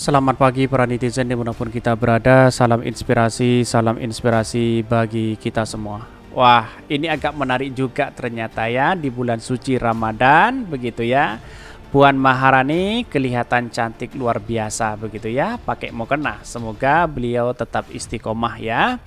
Selamat pagi para netizen dimanapun kita berada. Salam inspirasi bagi kita semua. Wah, ini agak menarik juga ternyata ya di bulan suci Ramadan begitu ya. Puan Maharani kelihatan cantik luar biasa begitu ya, pakai mukena. Semoga beliau tetap istiqomah ya.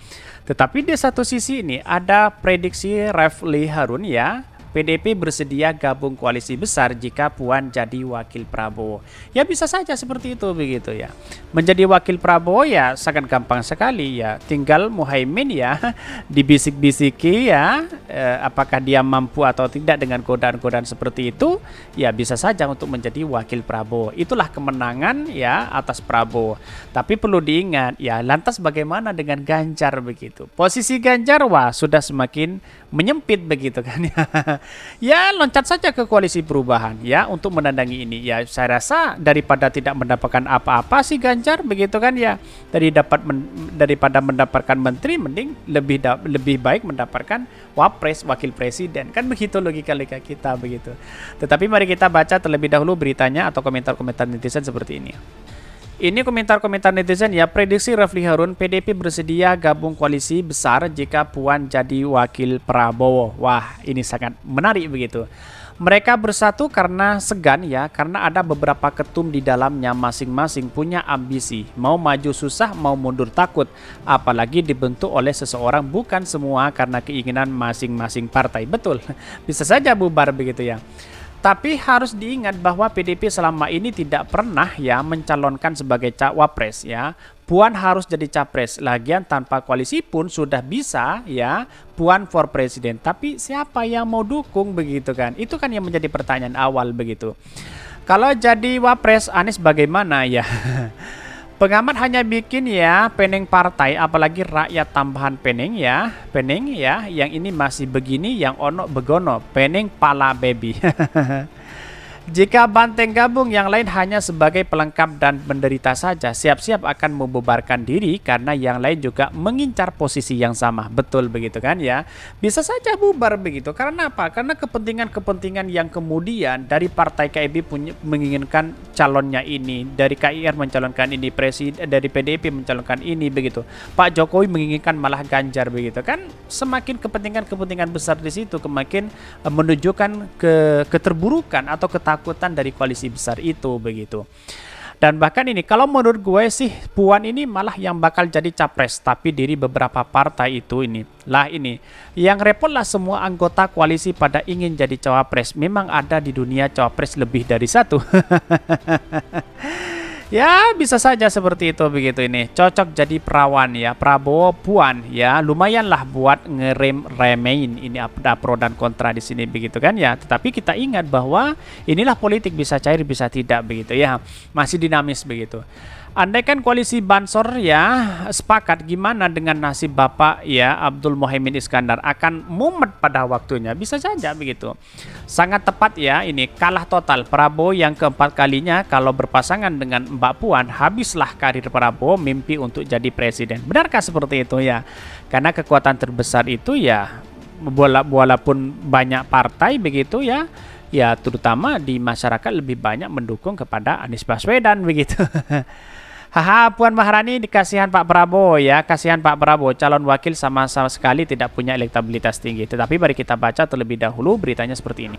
Tetapi di satu sisi ini ada prediksi Refli Harun ya. PDP bersedia gabung koalisi besar jika Puan jadi wakil Prabowo. Ya bisa saja seperti itu begitu ya. Menjadi wakil Prabowo ya sangat gampang sekali ya. Tinggal Muhaimin ya dibisik-bisiki ya apakah dia mampu atau tidak dengan godaan-godaan seperti itu. Ya bisa saja untuk menjadi wakil Prabowo. Itulah kemenangan ya atas Prabowo. Tapi perlu diingat ya, lantas bagaimana dengan Ganjar begitu. Posisi Ganjar wah sudah semakin menyempit begitu kan ya. Ya loncat saja ke koalisi perubahan ya untuk menandangi ini ya. Saya rasa daripada tidak mendapatkan apa-apa sih Ganjar begitu kan ya, daripada mendapatkan menteri mending lebih baik mendapatkan wapres, wakil presiden, kan begitu logika kita begitu. Tetapi mari kita baca terlebih dahulu beritanya atau komentar-komentar netizen seperti ini. Ini komentar-komentar netizen ya. Prediksi Refli Harun, PDP bersedia gabung koalisi besar jika Puan jadi wakil Prabowo. Wah, ini sangat menarik begitu. Mereka bersatu karena segan ya, karena ada beberapa ketum di dalamnya masing-masing punya ambisi. Mau maju susah, mau mundur takut. Apalagi dibentuk oleh seseorang, bukan semua karena keinginan masing-masing partai. Betul, bisa saja bubar begitu ya. Tapi harus diingat bahwa PDP selama ini tidak pernah ya mencalonkan sebagai cawapres ya. Puan harus jadi capres. Lagian tanpa koalisi pun sudah bisa ya Puan for presiden. Tapi siapa yang mau dukung begitu kan? Itu kan yang menjadi pertanyaan awal begitu. Kalau jadi wapres Anies bagaimana ya? Pengamat hanya bikin ya peneng partai, apalagi rakyat tambahan peneng ya, yang ini masih begini, yang ono begono, peneng pala baby. Jika Banteng gabung, yang lain hanya sebagai pelengkap dan menderita saja, siap-siap akan membubarkan diri karena yang lain juga mengincar posisi yang sama. Betul begitu kan ya? Bisa saja bubar begitu. Karena apa? Karena kepentingan-kepentingan yang kemudian dari partai KIB menginginkan calonnya ini, dari KIR mencalonkan ini, presiden dari PDIP mencalonkan ini begitu. Pak Jokowi menginginkan malah Ganjar begitu kan? Semakin kepentingan-kepentingan besar di situ, semakin menunjukkan keterburukan atau ketakutan dari koalisi besar itu begitu. Dan bahkan ini kalau menurut gue sih Puan ini malah yang bakal jadi capres, tapi diri beberapa partai itu ini yang repot lah, semua anggota koalisi pada ingin jadi cawapres. Memang ada di dunia cawapres lebih dari satu. Ya bisa saja seperti itu begitu ini. Cocok jadi perawan ya Prabowo Puan ya. Lumayanlah buat remein ini ada pro dan kontra di sini begitu kan ya. Tetapi kita ingat bahwa inilah politik, bisa cair bisa tidak begitu ya. Masih dinamis begitu. Andaikan koalisi Bansor ya sepakat, gimana dengan nasib Bapak ya Abdul Muhaimin Iskandar, akan mumet pada waktunya, bisa saja begitu. Sangat tepat ya, ini kalah total Prabowo yang keempat kalinya kalau berpasangan dengan Mbak Puan. Habislah karir Prabowo mimpi untuk jadi presiden. Benarkah seperti itu ya? Karena kekuatan terbesar itu ya walaupun banyak partai begitu ya, ya terutama di masyarakat lebih banyak mendukung kepada Anies Baswedan begitu. Haha, Puan Maharani dikasihan Pak Prabowo ya, kasihan Pak Prabowo, calon wakil sama sekali tidak punya elektabilitas tinggi. Tetapi mari kita baca terlebih dahulu beritanya seperti ini.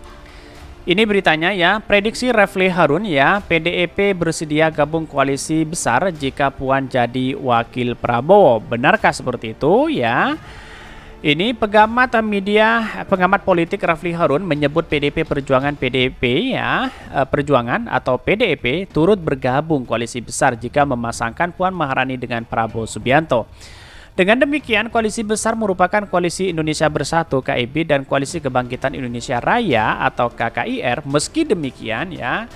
Ini beritanya ya, prediksi Refli Harun ya, PDIP bersedia gabung koalisi besar jika Puan jadi wakil Prabowo. Benarkah seperti itu ya? Ini pengamat politik Refli Harun menyebut PDIP Perjuangan atau PDIP turut bergabung koalisi besar jika memasangkan Puan Maharani dengan Prabowo Subianto. Dengan demikian, koalisi besar merupakan koalisi Indonesia Bersatu (KIB) dan koalisi Kebangkitan Indonesia Raya atau KKIR. Meski demikian ya,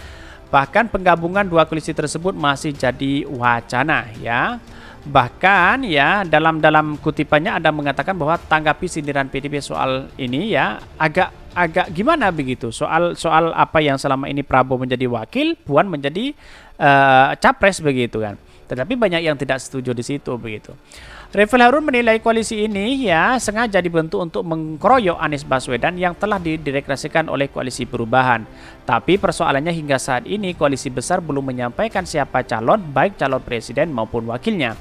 bahkan penggabungan dua koalisi tersebut masih jadi wacana ya. Bahkan ya dalam kutipannya ada mengatakan bahwa tanggapi sindiran PDIP soal ini ya agak gimana begitu, soal apa yang selama ini Prabowo menjadi wakil, Puan menjadi capres begitu kan. Tetapi banyak yang tidak setuju di situ begitu. Refil Harun menilai koalisi ini ya sengaja dibentuk untuk mengkeroyok Anies Baswedan yang telah dideklarasikan oleh koalisi perubahan. Tapi persoalannya hingga saat ini koalisi besar belum menyampaikan siapa calon, baik calon presiden maupun wakilnya.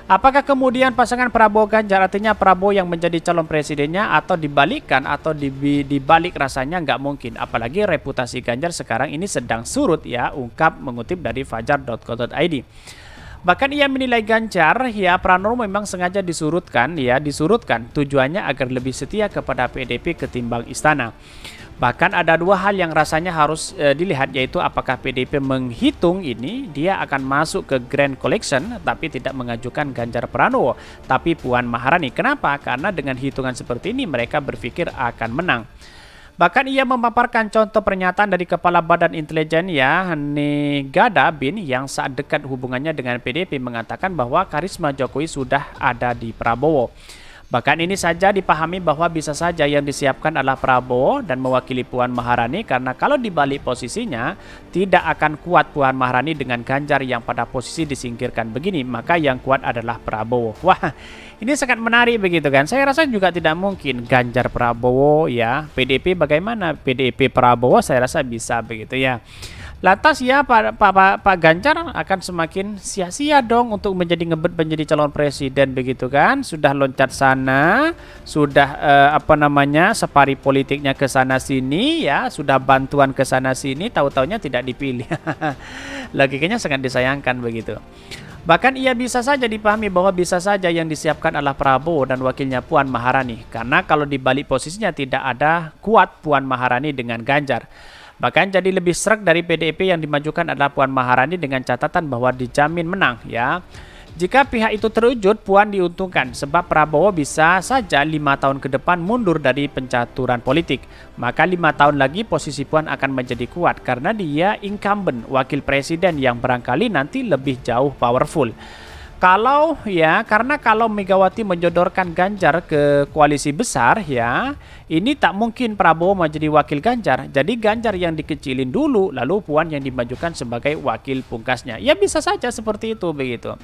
Apakah kemudian pasangan Prabowo Ganjar artinya Prabowo yang menjadi calon presidennya atau dibalikkan atau dibalik rasanya nggak mungkin. Apalagi reputasi Ganjar sekarang ini sedang surut ya, ungkap mengutip dari fajar.co.id. Bahkan ia menilai Ganjar ya Pranowo memang sengaja disurutkan tujuannya agar lebih setia kepada PDIP ketimbang istana. Bahkan ada dua hal yang rasanya harus dilihat, yaitu apakah PDIP menghitung ini dia akan masuk ke Grand Collection tapi tidak mengajukan Ganjar Pranowo tapi Puan Maharani. Kenapa? Karena dengan hitungan seperti ini mereka berpikir akan menang. Bahkan ia memaparkan contoh pernyataan dari Kepala Badan Intelijen ya Negada Bin yang saat dekat hubungannya dengan PDIP mengatakan bahwa karisma Jokowi sudah ada di Prabowo. Bahkan ini saja dipahami bahwa bisa saja yang disiapkan adalah Prabowo dan mewakili Puan Maharani, karena kalau dibalik posisinya tidak akan kuat Puan Maharani dengan Ganjar yang pada posisi disingkirkan begini, maka yang kuat adalah Prabowo. Wah, ini sangat menarik begitu kan. Saya rasa juga tidak mungkin Ganjar Prabowo ya. PDIP bagaimana? PDIP Prabowo saya rasa bisa begitu ya. Lantas ya Pak Ganjar akan semakin sia-sia dong untuk ngebet menjadi calon presiden begitu kan. Sudah loncat sana, sudah safari politiknya ke sana sini ya, sudah bantuan ke sana sini, tahu-taunya tidak dipilih. Logikanya sangat disayangkan begitu. Bahkan ia bisa saja dipahami bahwa bisa saja yang disiapkan adalah Prabowo dan wakilnya Puan Maharani. Karena kalau dibalik posisinya tidak ada kuat Puan Maharani dengan Ganjar. Bahkan jadi lebih sreg dari PDIP yang dimajukan adalah Puan Maharani dengan catatan bahwa dijamin menang ya. Jika pihak itu terwujud, Puan diuntungkan sebab Prabowo bisa saja 5 tahun ke depan mundur dari pencaturan politik. Maka 5 tahun lagi posisi Puan akan menjadi kuat karena dia incumbent wakil presiden yang barangkali nanti lebih jauh powerful. Karena kalau Megawati menjodorkan Ganjar ke koalisi besar ya, ini tak mungkin Prabowo menjadi wakil Ganjar. Jadi Ganjar yang dikecilin dulu, lalu Puan yang dimajukan sebagai wakil pungkasnya. Ya bisa saja seperti itu begitu.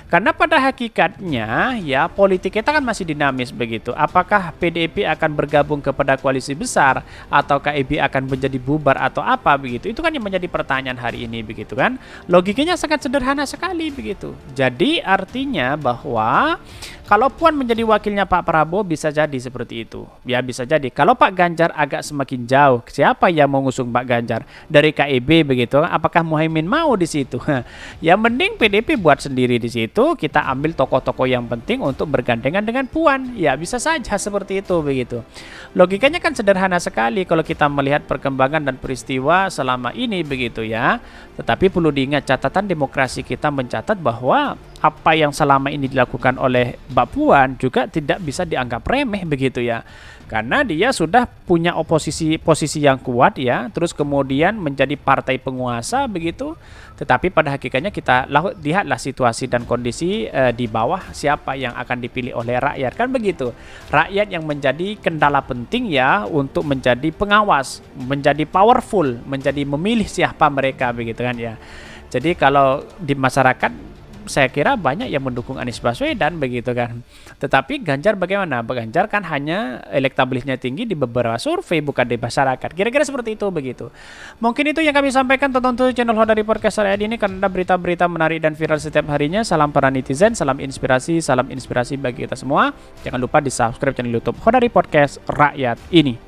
Karena pada hakikatnya ya politik kita kan masih dinamis begitu. Apakah PDIP akan bergabung kepada koalisi besar atau KIB akan menjadi bubar atau apa begitu? Itu kan yang menjadi pertanyaan hari ini begitu kan. Logikanya sangat sederhana sekali begitu. Jadi artinya bahwa kalau Puan menjadi wakilnya Pak Prabowo bisa jadi seperti itu. Ya bisa jadi. Kalau Pak Ganjar agak semakin jauh, siapa yang mau ngusung Pak Ganjar? Dari KIB begitu. Apakah Muhaimin mau di situ? Ya mending PDIP buat sendiri di situ. Kita ambil tokoh-tokoh yang penting untuk bergandengan dengan Puan. Ya bisa saja seperti itu begitu. Logikanya kan sederhana sekali kalau kita melihat perkembangan dan peristiwa selama ini begitu ya. Tetapi perlu diingat catatan demokrasi kita mencatat bahwa apa yang selama ini dilakukan oleh Mbak Puan juga tidak bisa dianggap remeh begitu ya. Karena dia sudah punya posisi yang kuat ya, terus kemudian menjadi partai penguasa begitu. Tetapi pada hakikatnya kita lihatlah situasi dan kondisi di bawah siapa yang akan dipilih oleh rakyat kan begitu. Rakyat yang menjadi kendala penting ya untuk menjadi pengawas, menjadi powerful, menjadi memilih siapa mereka begitu kan ya. Jadi kalau di masyarakat saya kira banyak yang mendukung Anies Baswedan begitu kan. Tetapi Ganjar bagaimana? Ganjar kan hanya elektabilitasnya tinggi di beberapa survei bukan di masyarakat. Kira-kira seperti itu begitu. Mungkin itu yang kami sampaikan. Tonton channel Hodari Podcast hari ini karena ada berita-berita menarik dan viral setiap harinya. Salam para netizen, salam inspirasi bagi kita semua. Jangan lupa di subscribe channel YouTube Hodari Podcast Rakyat ini.